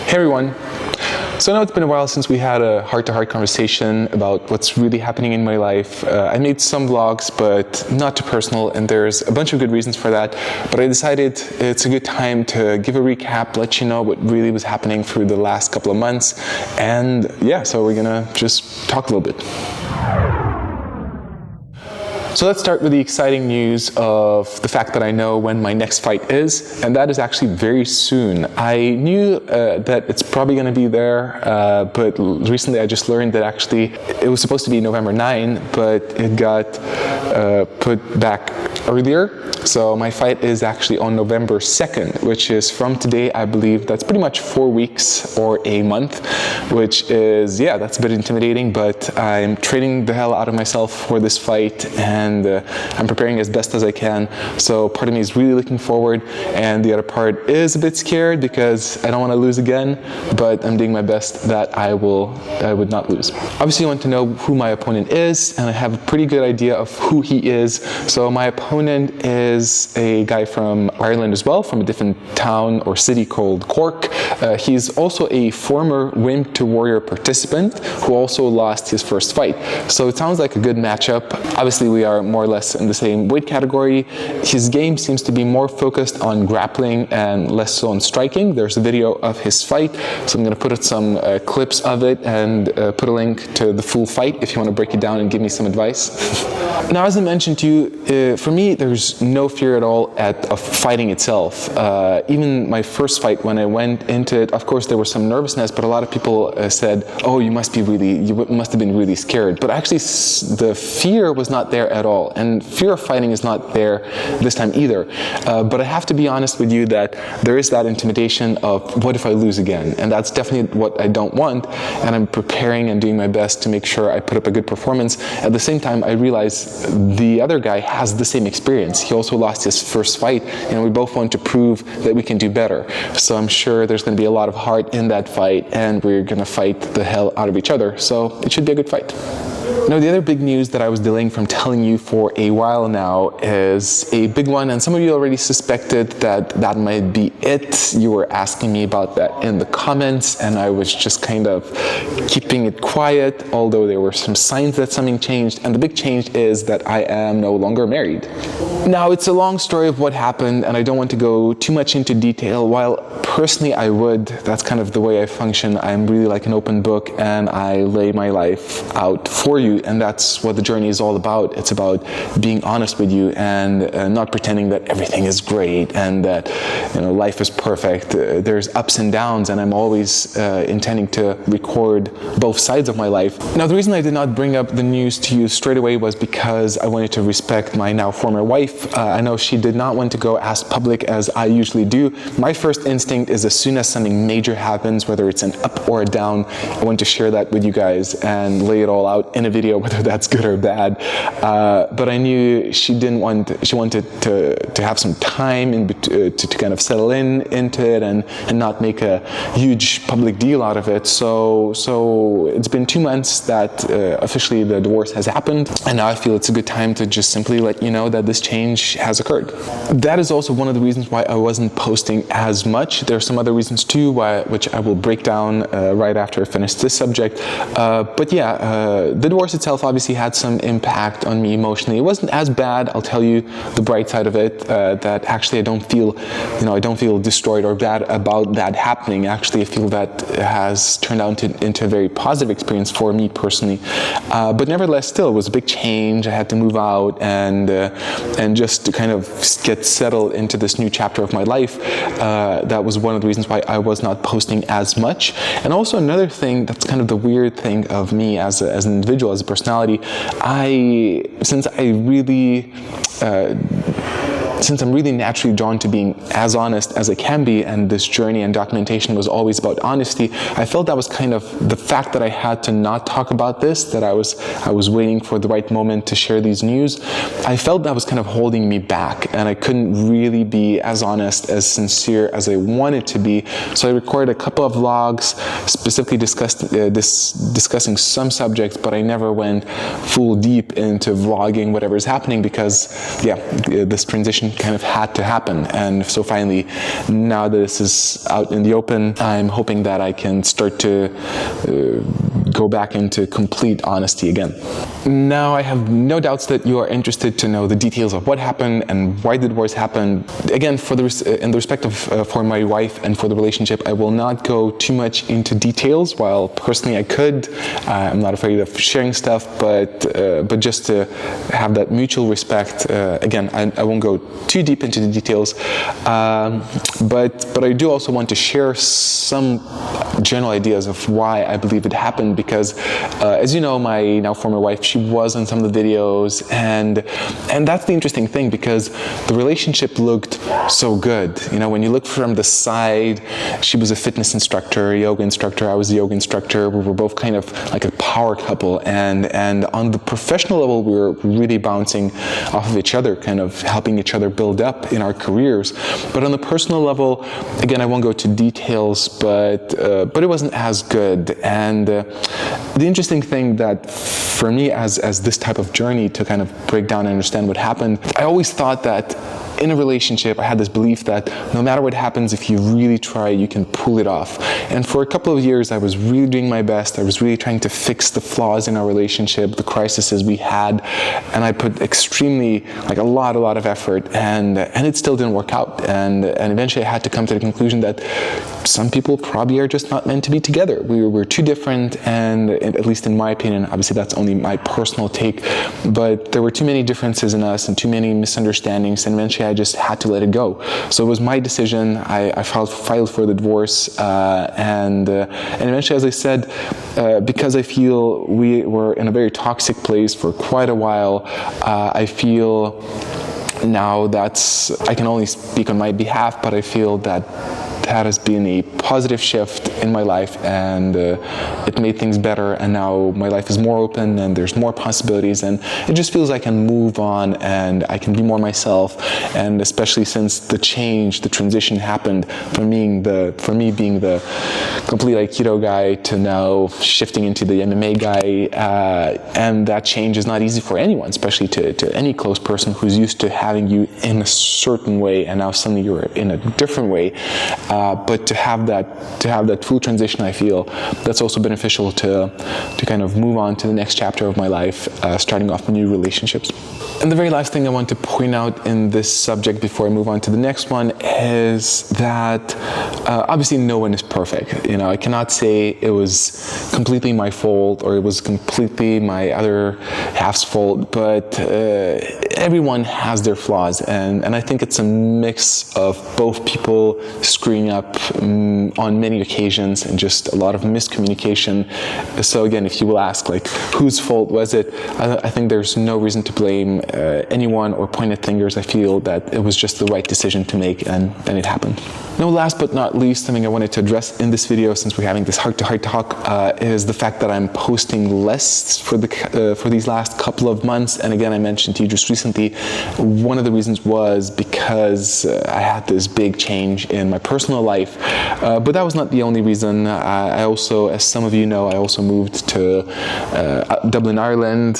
Hey everyone. So I know it's been a while since we had a heart-to-heart conversation about what's really happening in my life. I made some vlogs, but not too personal, and there's a bunch of good reasons for that. But I decided it's a good time to give a recap, let you know what really was happening through the last couple of months. And yeah, so we're gonna just talk a little bit. So let's start with the exciting news of the fact that I know when my next fight is, and that is actually very soon. I knew that it's probably going to be there, but recently I just learned that actually it was supposed to be November 9, but it got put back earlier. So my fight is actually on November 2nd, which is from today, I believe. That's pretty much 4 weeks or a month, which is, yeah, that's a bit intimidating, but I'm training the hell out of myself for this fight, and I'm preparing as best as I can. So part of me is really looking forward, and the other part is a bit scared because I don't want to lose again, but I'm doing my best that I would not lose. Obviously, you want to know who my opponent is, and I have a pretty good idea of who he is. So my opponent is a guy from Ireland as well, from a different town or city called Cork. He's also a former Wim to Warrior participant who also lost his first fight. So it sounds like a good matchup. Obviously, we are more or less in the same weight category. His game seems to be more focused on grappling and less so on striking. There's a video of his fight, so I'm going to put some clips of it and put a link to the full fight if you want to break it down and give me some advice. Now, as I mentioned to you, for me, there's no fear at all of fighting itself. Even my first fight, when I went into it, of course, there was some nervousness, but a lot of people said, oh, you must have been really scared. But actually, the fear was not there at all. And fear of fighting is not there this time either. But I have to be honest with you that there is that intimidation of what if I lose again? And that's definitely what I don't want. And I'm preparing and doing my best to make sure I put up a good performance. At the same time, I realize the other guy has the same experience. He also lost his first fight, and we both want to prove that we can do better. So I'm sure there's going to be a lot of heart in that fight, and we're going to fight the hell out of each other. So it should be a good fight. Now, the other big news that I was delaying from telling you for a while now is a big one, and some of you already suspected that that might be it. You were asking me about that in the comments, and I was just kind of keeping it quiet, although there were some signs that something changed, and the big change is that I am no longer married. Now, it's a long story of what happened, and I don't want to go too much into detail. While personally I would, that's kind of the way I function. I'm really like an open book, and I lay my life out for you, and that's what the journey is all about. It's about being honest with you and not pretending that everything is great and that life is perfect. There's ups and downs, and I'm always intending to record both sides of my life. Now, the reason I did not bring up the news to you straight away was because I wanted to respect my now former wife. I know she did not want to go as public as I usually do. My first instinct is as soon as something major happens, whether it's an up or a down, I want to share that with you guys and lay it all out in a video, whether that's good or bad. But I knew she wanted to have some time to kind of settle into it and not make a huge public deal out of it. So it's been 2 months that officially the divorce has happened, and now I feel it's a good time to just simply let you know that this change has occurred. That is also one of the reasons why I wasn't posting as much. There are some other reasons too, which I will break down right after I finish this subject. But yeah, the divorce itself obviously had some impact on me emotionally. It wasn't as bad, I'll tell you the bright side of it, that actually I don't feel destroyed or bad about that happening. Actually, I feel that it has turned out into a very positive experience for me personally. But nevertheless, still, it was a big change. I had to move out and just to kind of get settled into this new chapter of my life. That was one of the reasons why I was not posting as much. And also another thing that's kind of the weird thing of me as an individual, as a personality, since I'm really naturally drawn to being as honest as I can be, and this journey and documentation was always about honesty, I felt that was kind of the fact that I had to not talk about this, that I was waiting for the right moment to share these news. I felt that was kind of holding me back, and I couldn't really be as honest, as sincere as I wanted to be. So I recorded a couple of vlogs specifically discussing some subjects, but I never went full deep into vlogging whatever is happening because, yeah, this transition kind of had to happen. And so finally, now that this is out in the open, I'm hoping that I can start to go back into complete honesty again. Now, I have no doubts that you are interested to know the details of what happened and why the divorce happened. Again, in the respect of for my wife and for the relationship, I will not go too much into details. While personally I could, I'm not afraid of sharing stuff, but just to have that mutual respect. Again, I won't go too deep into the details, but I do also want to share some general ideas of why I believe it happened, because as you know, my now former wife, she was in some of the videos, and that's the interesting thing, because the relationship looked so good. You know, when you look from the side, she was a fitness instructor, a yoga instructor, I was a yoga instructor. We were both kind of like a power couple, and on the professional level, we were really bouncing off of each other, kind of helping each other build up in our careers. But on the personal level, again, I won't go to details, but it wasn't as good. And the interesting thing that for me, as this type of journey to kind of break down and understand what happened, I always thought that in a relationship, I had this belief that no matter what happens, if you really try, you can pull it off. And for a couple of years, I was really doing my best. I was really trying to fix the flaws in our relationship, the crises we had, and I put extremely, like a lot of effort, and it still didn't work out. And eventually, I had to come to the conclusion that some people probably are just not meant to be together. We're too different, and at least in my opinion, obviously that's only my personal take, but there were too many differences in us and too many misunderstandings, and eventually I just had to let it go. So it was my decision. I filed for the divorce, and eventually, as I said, because I feel we were in a very toxic place for quite a while, I feel now I can only speak on my behalf, but I feel that has been a positive shift in my life, and it made things better, and now my life is more open and there's more possibilities, and it just feels I can move on and I can be more myself. And especially since the transition happened from me being the complete Aikido guy to now shifting into the MMA guy, and that change is not easy for anyone, especially to any close person who's used to having you in a certain way, and now suddenly you're in a different way. But to have that full transition, I feel that's also beneficial to kind of move on to the next chapter of my life, starting off new relationships. And the very last thing I want to point out in this subject before I move on to the next one is that obviously no one is perfect. You know, I cannot say it was completely my fault or it was completely my other half's fault, but everyone has their flaws, and I think it's a mix of both people screwing up on many occasions and just a lot of miscommunication. So again, if you will ask, like, whose fault was it? I think there's no reason to blame anyone or point at fingers. I feel that it was just the right decision to make, and it happened. Now, last but not least, something I wanted to address in this video, since we're having this heart-to-heart talk, is the fact that I'm posting less for these last couple of months. And again, I mentioned to you just recently, one of the reasons was because I had this big change in my personal life. But that was not the only reason. I also, as some of you know, I also moved to Dublin, Ireland,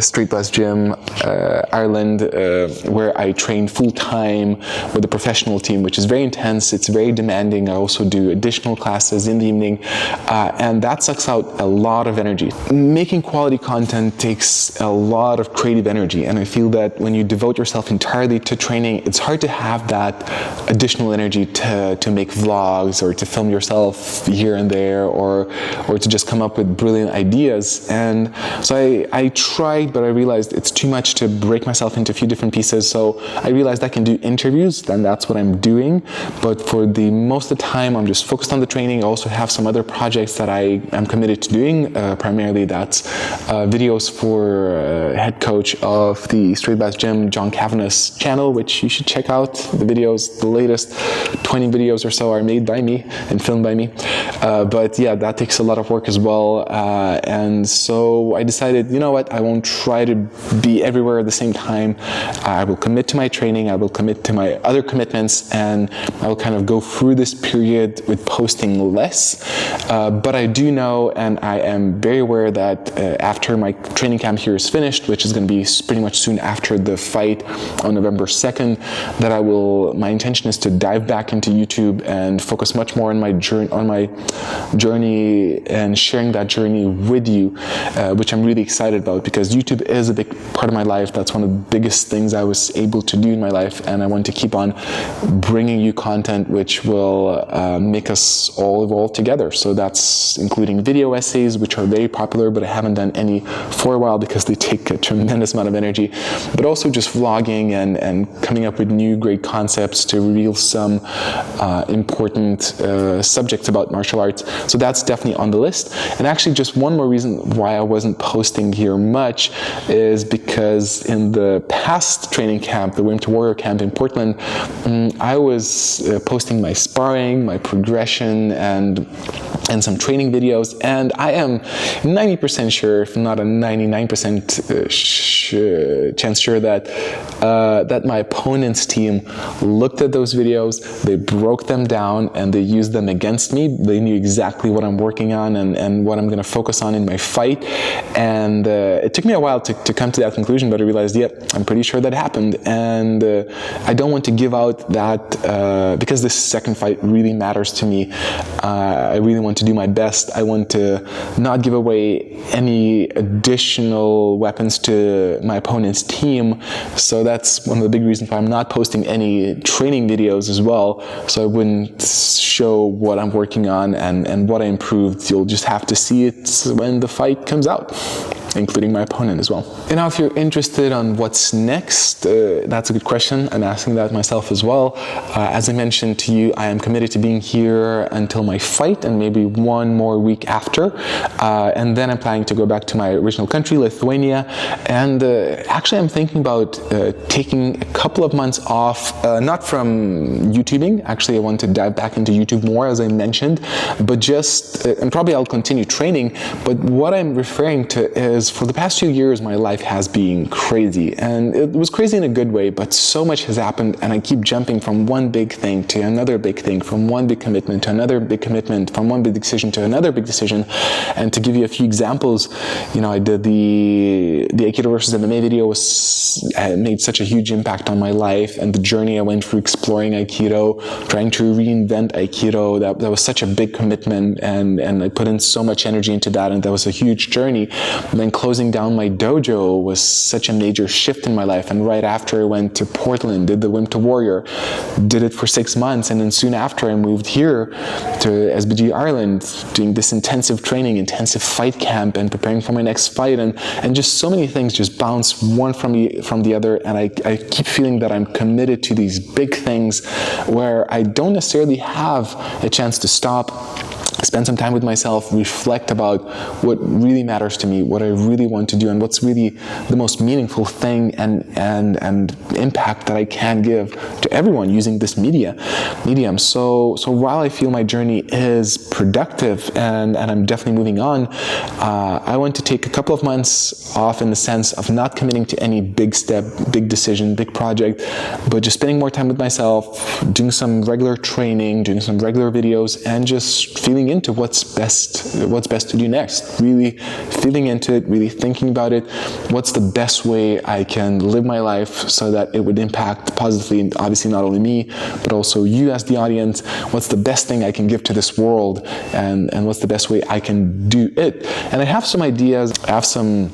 Straight Bus Gym, Ireland, where I train full-time with a professional team, which is very intense. It's very demanding. I also do additional classes in the evening, and that sucks out a lot of energy. Making quality content takes a lot of creative energy, and I feel that when you devote yourself entirely to training, it's hard to have that additional energy to make vlogs or to film yourself here and there, or to just come up with brilliant ideas. And so I tried, but I realized it's too much to break myself into a few different pieces. So I realized I can do interviews, then that's what I'm doing. But for the most of the time, I'm just focused on the training. I also have some other projects that I am committed to doing. Primarily that's videos for head coach of the Straight Bus Gym, John Kavanagh's channel, which you should check out. The videos, the latest 20 videos or so are made by me and filmed by me. But yeah, that takes a lot of work as well. And so I decided, you know what, I won't try to be everywhere at the same time. I will commit to my training, I will commit to my other commitments, and I will kind of go through this period with posting less. But I do know, and I am very aware that after my training camp here is finished, which is going to be pretty much soon after the fight on November 2nd, that my intention is to dive back into YouTube and focus much more on my journey and sharing that journey with you, which I'm really excited about, because YouTube is a big part of my life. That's one of the biggest things I was able to do in my life, and I want to keep on bringing you content which will make us all evolve together. So that's including video essays, which are very popular, but I haven't done any for a while because they take a tremendous amount of energy, but also just vlogging and coming up with new great concepts to reveal some important subjects about martial arts. So that's definitely on the list. And actually, just one more reason why I wasn't posting here much is because in the past training camp, the Women to Warrior camp in Portland, I was posting my sparring, my progression, and some training videos, and I am 90% sure, if not a 99% chance sure, that my opponent's team looked at those videos, they broke them down, and they used them against me. They knew exactly what I'm working on and what I'm going to focus on in my fight, and it took me a while to come to that conclusion, but I realized, yep, I'm pretty sure that happened, and I don't want to give out that, because this second fight really matters to me. I really want to do my best. I want to not give away any additional weapons to my opponent's team. So that's one of the big reasons why I'm not posting any training videos as well. So I wouldn't show what I'm working on and what I improved. You'll just have to see it when the fight comes out, including my opponent as well. And now if you're interested on what's next, that's a good question. I'm asking that myself as well. As I mentioned to you, I am committed to being here until my fight and maybe one more week after. And then I'm planning to go back to my original country, Lithuania. And actually I'm thinking about taking a couple of months off, not from YouTubing. Actually, I want to dive back into YouTube more, as I mentioned, but just, and probably I'll continue training, but what I'm referring to is, for the past few years, my life has been crazy, and it was crazy in a good way, but so much has happened, and I keep jumping from one big thing to another big thing, from one big commitment to another big commitment, from one big decision to another big decision. And to give you a few examples, you know, I did the Aikido versus MMA video made such a huge impact on my life, and the journey I went through exploring Aikido, trying to reinvent Aikido, that was such a big commitment, and I put in so much energy into that, and that was a huge journey. And then closing down my dojo was such a major shift in my life, and right after I went to Portland, did the Women to Warrior, did it for 6 months, and then soon after I moved here to SBG Ireland, doing this intensive training, intensive fight camp, and preparing for my next fight, and just so many things just bounce one from the other, and I keep feeling that I'm committed to these big things where I don't necessarily have a chance to stop, spend some time with myself, reflect about what really matters to me, what I really want to do, and what's really the most meaningful thing and impact that I can give to everyone using this medium. So while I feel my journey is productive and I'm definitely moving on, I want to take a couple of months off in the sense of not committing to any big step, big decision, big project, but just spending more time with myself, doing some regular training, doing some regular videos, and just feeling into what's best to do next. Really feeling into it, really thinking about it. What's the best way I can live my life so that it would impact positively, obviously not only me, but also you as the audience. What's the best thing I can give to this world, and what's the best way I can do it? And I have some ideas, I have some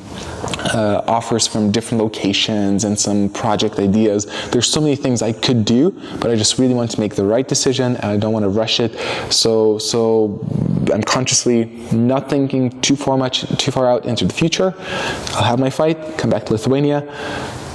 offers from different locations and some project ideas. There's so many things I could do, but I just really want to make the right decision, and I don't want to rush it. So I'm consciously not thinking too far out into the future. I'll have my fight, come back to Lithuania,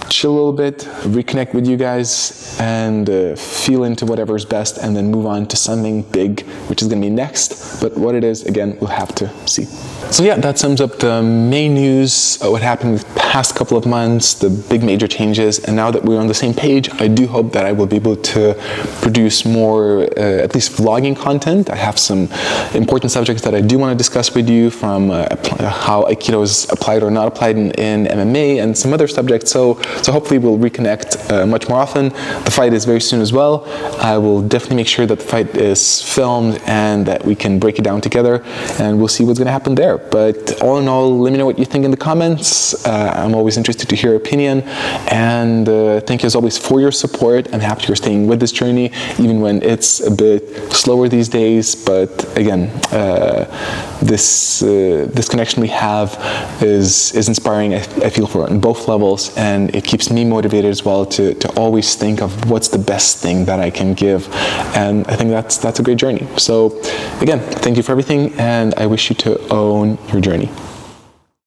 chill a little bit, reconnect with you guys, and feel into whatever's best, and then move on to something big, which is going to be next. But what it is, again, we'll have to see. So yeah, that sums up the main news, what happened the past couple of months, the big major changes, and now that we're on the same page, I do hope that I will be able to produce more, at least vlogging content. I have some important subjects that I do want to discuss with you, from how Aikido is applied or not applied in MMA, and some other subjects, so hopefully we'll reconnect much more often. The fight is very soon as well. I will definitely make sure that the fight is filmed and that we can break it down together, and we'll see what's going to happen there. But all in all, let me know what you think in the comments. I'm always interested to hear your opinion, and thank you as always for your support. I'm happy you're staying with this journey, even when it's a bit slower these days. But again, this connection we have is inspiring, I feel, for on both levels, and it keeps me motivated as well to always think of what's the best thing that I can give, and I think that's a great journey. So again, thank you for everything, and I wish you to own your journey.